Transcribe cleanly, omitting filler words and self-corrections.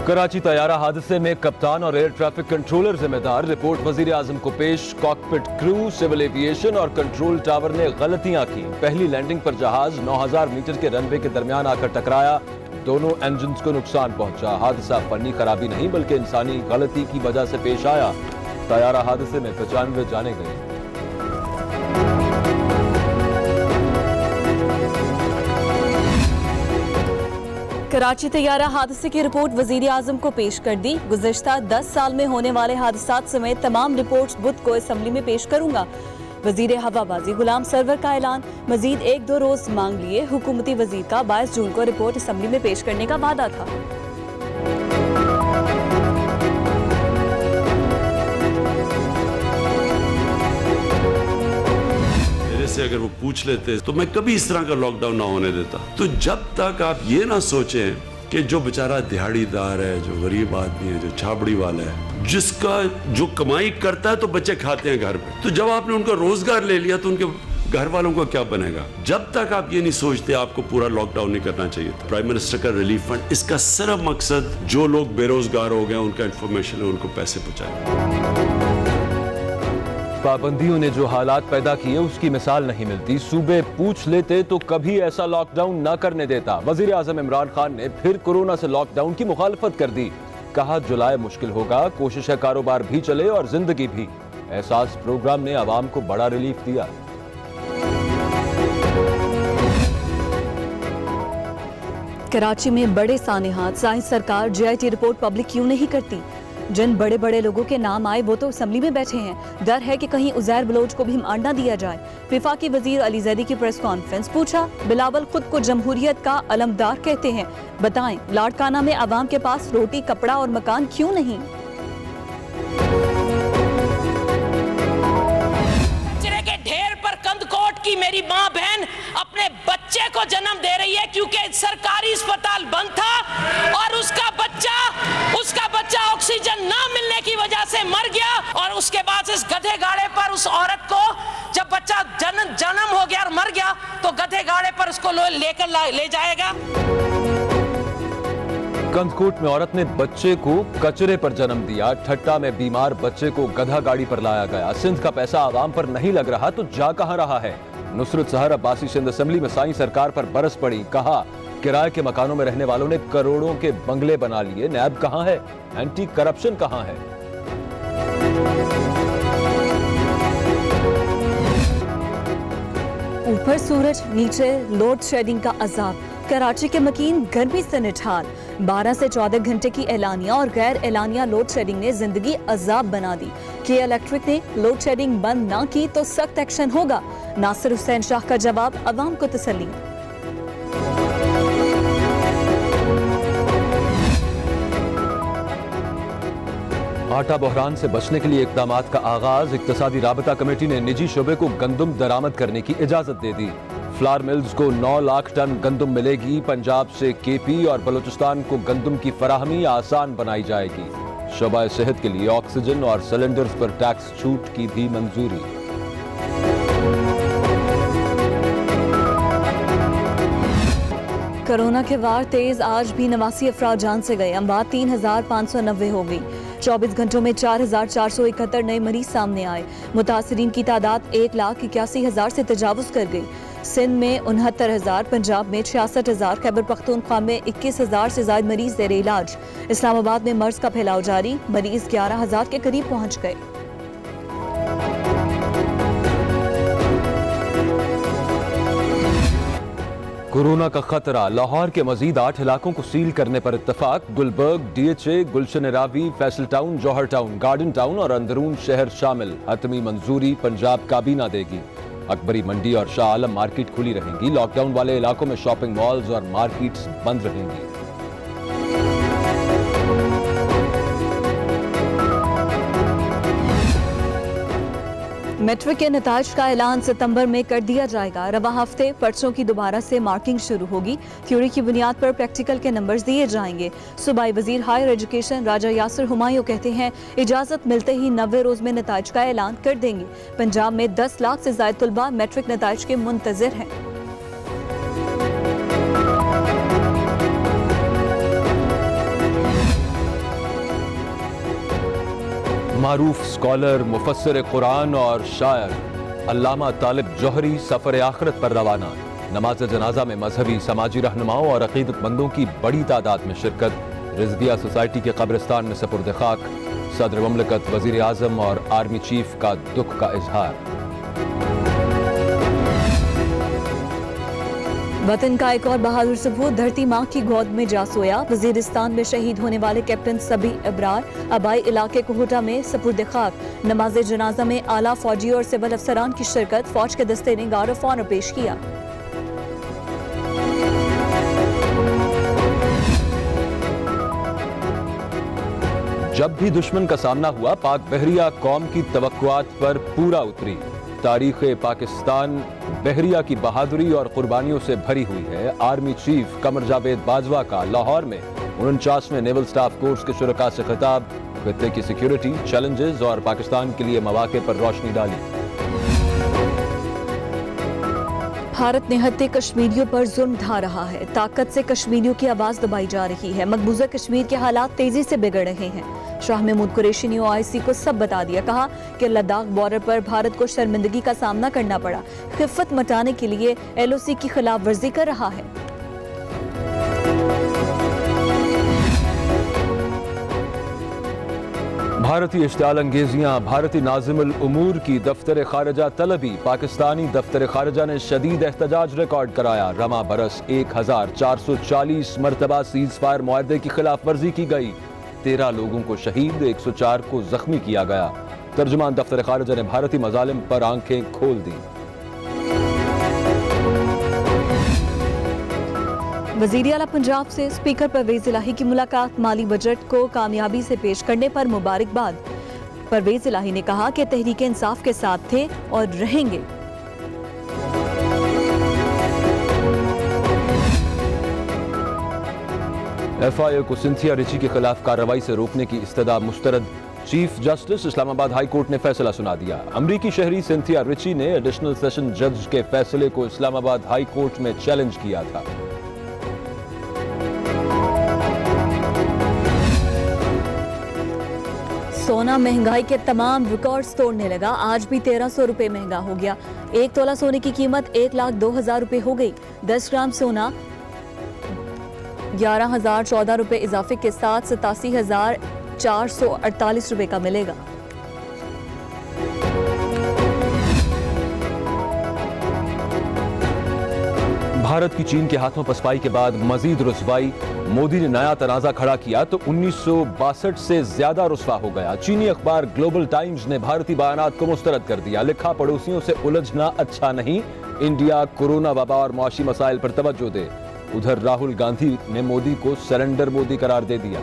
कराची तैयारा हादसे में कप्तान और एयर ट्रैफिक कंट्रोलर जिम्मेदार, रिपोर्ट वजीर आजम को पेश। कॉकपिट क्रू, सिविल एविएशन और कंट्रोल टावर ने गलतियां की। पहली लैंडिंग पर जहाज 9000 मीटर के रनवे के दरमियान आकर टकराया, दोनों इंजन को नुकसान पहुंचा। हादसा फनी खराबी नहीं बल्कि इंसानी गलती की वजह से पेश आया। तैयारा हादसे में 95 जाने गई। कराची तैयारा हादसे की रिपोर्ट वजीर आजम को पेश कर दी। गुज़िश्ता 10 साल में होने वाले हादसात समेत तमाम रिपोर्ट्स बुध को असम्बली में पेश करूंगा। वजीर हवाबाजी गुलाम सरवर का ऐलान, मजीद 1-2 रोज मांग लिए। हुकूमती वजीर का 22 जून को रिपोर्ट असम्बली में पेश करने का वादा था। से अगर वो पूछ लेते तो मैं कभी इस तरह का लॉकडाउन ना होने देता। तो जब तक आप ये ना सोचें कि जो बेचारा दिहाड़ीदार है, जो गरीब आदमी है, जो छाबड़ी वाला है, जिसका जो कमाई करता है तो बच्चे खाते हैं घर पे, तो जब आपने उनका रोजगार ले लिया तो उनके घर वालों को क्या बनेगा? जब तक आप ये नहीं सोचते आपको पूरा लॉकडाउन नहीं करना चाहिए। प्राइम मिनिस्टर का रिलीफ फंड, इसका सिर्फ मकसद जो लोग बेरोजगार हो गए उनका इंफॉर्मेशन है, उनको पैसे पहुंचाए। पाबंदियों ने जो हालात पैदा किए उसकी मिसाल नहीं मिलती। सूबे पूछ लेते तो कभी ऐसा लॉकडाउन न करने देता। वजीर आजम इमरान खान ने फिर कोरोना से लॉकडाउन की मुखालफत कर दी। कहा जुलाई मुश्किल होगा, कोशिश है कारोबार भी चले और जिंदगी भी। एहसास प्रोग्राम ने आवाम को बड़ा रिलीफ दिया। कराची में बड़े सानेहात, साइंस सरकार JIT रिपोर्ट पब्लिक क्यों नहीं करती? जिन बड़े बड़े लोगों के नाम आए वो तो असम्बली में बैठे हैं। डर है कि कहीं उजैर बलोच को भी मार न दिया जाए। विफाकी वजीर अली जैदी की प्रेस कॉन्फ्रेंस, पूछा बिलावल खुद को जमहूरियत का अलमदार कहते हैं, बताएं लाड़काना में आवाम के पास रोटी, कपड़ा और मकान क्यों नहीं? कचरे के ढेर पर कंदकोट की मेरी माँ बहन अपने बच्चे को जन्म दे रही है क्योंकि सरकारी अस्पताल बंद था और उसका बच्चा ऑक्सीजन ना मिलने की वजह से मर गया। और उसके बाद इस गधे गाड़े पर उस औरत को, जब बच्चा जन्म हो गया और मर गया, तो गधे गाड़े पर उसको लेकर ले जाएगा। कंदकोट में औरत ने बच्चे को कचरे पर जन्म दिया। ठट्टा में बीमार बच्चे को गधा गाड़ी पर लाया गया। सिंध का पैसा आवाम पर नहीं लग रहा तो जा कहां रहा है? नुसरत सहर अब्बासी सिंध असेंबली में साईं सरकार पर बरस पड़ी। कहा किराए के मकानों में रहने वालों ने करोड़ों के बंगले बना लिए। नैब कहां है? एंटी करप्शन कहां है? ऊपर सूरज, नीचे लोड शेडिंग का अजाब। कराची के मकीन गर्मी से निठार। 12 से 14 घंटे की एलानिया और गैर एलानिया लोड शेडिंग ने जिंदगी अजाब बना दी। के इलेक्ट्रिक ने लोड शेडिंग बंद ना की तो सख्त एक्शन होगा। नासिर हुसैन शाह का जवाब, अवाम को तसल्ली। आटा बहरान से बचने के लिए इकदामात का आगाज। इक्तसादी राबता कमेटी ने निजी शोबे को गंदुम दरामद करने की इजाजत दे दी। फ्लावर मिल्स को 9 लाख टन गंदुम मिलेगी। पंजाब से KP और बलूचिस्तान को गंदुम की फराहमी आसान बनाई जाएगी। शोबा सेहत के लिए ऑक्सीजन और सिलेंडर्स पर टैक्स छूट की भी मंजूरी। कोरोना के वार तेज, आज भी 89 अफराद जान से गए। अम्बात 3590 हो गई। 24 घंटों में 4471 नए मरीज सामने आए। मुतासरीन की तादाद 1,81,000 से तजावुज कर गई। सिंध में 69,000, पंजाब में 66,000, खैबर पख्तूनख्वा में 21,000 से ज्यादा मरीज जेर इलाज। इस्लामाबाद में मर्ज का फैलाव जारी, मरीज 11,000 के करीब पहुंच गए। कोरोना का खतरा, लाहौर के मजीद 8 इलाकों को सील करने पर इत्तफाक। गुलबर्ग, DHA, गुलशन रावी, फैसल टाउन, जौहर टाउन, गार्डन टाउन और अंदरून शहर शामिल। हतमी मंजूरी पंजाब काबीना देगी। अकबरी मंडी और शाह आलम मार्केट खुली रहेंगी। लॉकडाउन वाले इलाकों में शॉपिंग मॉल्स और मार्केट्स बंद रहेंगी। मैट्रिक के नताज का ऐलान सितंबर में कर दिया जाएगा। रवा हफ्ते पर्चों की दोबारा से मार्किंग शुरू होगी। थ्योरी की बुनियाद पर प्रैक्टिकल के नंबर्स दिए जाएंगे। सूबाई वजीर हायर एजुकेशन राजा यासिर हुमायूं कहते हैं इजाजत मिलते ही 90 रोज में नताज का ऐलान कर देंगे। पंजाब में 10 लाख से ज्यादा तुलबा मैट्रिक नताज के मुंतजिर हैं। मारूफ स्कॉलर, मुफस्सिर कुरान और शायर अल्लामा तालिब जौहरी सफर आखिरत पर रवाना। नमाज जनाजा में मजहबी समाजी रहनुमाओं और अकीदतमंदों की बड़ी तादाद में शिरकत। रिजविया सोसाइटी के कब्रिस्तान में सपुर्द खाक। सदर मुमलिकत, वजीर आजम और आर्मी चीफ का दुख का इजहार। वतन का एक और बहादुर सपूत धरती माँ की गोद में जा सोया। वजीरिस्तान में शहीद होने वाले कैप्टन सबी इब्रार आबाई इलाके कोहटा में सपुर्द खाक। नमाज जनाजा में आला फौजी और सिविल अफसरान की शिरकत। फौज के दस्ते ने गार्ड ऑफ ऑनर पेश किया। जब भी दुश्मन का सामना हुआ, पाक बहरिया कौम की तवक्कुआत पर पूरा उतरी। तारीख़ पाकिस्तान बहरिया की बहादुरी और कुर्बानियों से भरी हुई है। आर्मी चीफ कमर जावेद बाजवा का लाहौर में 49वें नेवल स्टाफ कोर्स के शुरका से खिताब। खित्ते की सिक्योरिटी चैलेंजेस और पाकिस्तान के लिए मौके पर रोशनी डाली। भारत निहत्ते कश्मीरियों पर जुल्म ढा रहा है। ताकत से कश्मीरियों की आवाज दबाई जा रही है। मकबूजा कश्मीर के हालात तेजी से बिगड़ रहे हैं। शाह महमूद कुरैशी ने OIC को सब बता दिया। कहा कि लद्दाख बॉर्डर पर भारत को शर्मिंदगी का सामना करना पड़ा। खिफ़त मटाने के लिए LOC की खिलाफ वर्जी कर रहा है। भारतीय इश्तियाल अंगेजियां, भारतीय नाज़िमुल उमूर की दफ्तर खारजा तलबी। पाकिस्तानी दफ्तर खारजा ने शदीद एहतजाज रिकॉर्ड कराया। रमा बरस 1440 मरतबा सीज फायर मुआहदे की खिलाफ वर्जी की गई। 13 लोगों को शहीद, 104 को जख्मी किया गया। तर्जुमान दफ्तर खारजा ने भारतीय मजालिम पर आंखें खोल दी। वज़ीर आला पंजाब से स्पीकर परवेज इलाही की मुलाकात। माली बजट को कामयाबी से पेश करने पर मुबारकबाद। परवेज इलाही ने कहा कि तहरीक इंसाफ के साथ थे और रहेंगे। FIA को सिंथिया रिची के खिलाफ कार्रवाई से रोकने की इस्तदा मुस्तरद। Chief justice Islamabad high court ने फैसला सुना दिया। अमरीकी शहरी सिंथिया रिची ने एडिशनल सेशन जज के फैसले को इस्लामाबाद हाई कोर्ट में चैलेंज किया था। सोना महंगाई के तमाम रिकॉर्ड्स तोड़ने लगा। आज भी 1300 रुपए महंगा हो गया। 1 तोला सोने की कीमत 1,02,000 रुपए हो गई। 10 ग्राम सोना 11,014 रुपए इजाफे के साथ 87,448 रुपए का मिलेगा। भारत की चीन के हाथों पसपाई के बाद मजीद रुसवाई। मोदी ने नया तनाजा खड़ा किया तो 1962 से ज्यादा रुसवा हो गया। चीनी अखबार ग्लोबल टाइम्स ने भारतीय बयानात को मुस्तरद कर दिया। लिखा, पड़ोसियों से उलझना अच्छा नहीं, इंडिया कोरोना वबा और मुआशी मसाइल पर तवज्जो दे। उधर राहुल गांधी ने मोदी को सरेंडर मोदी करार दे दिया।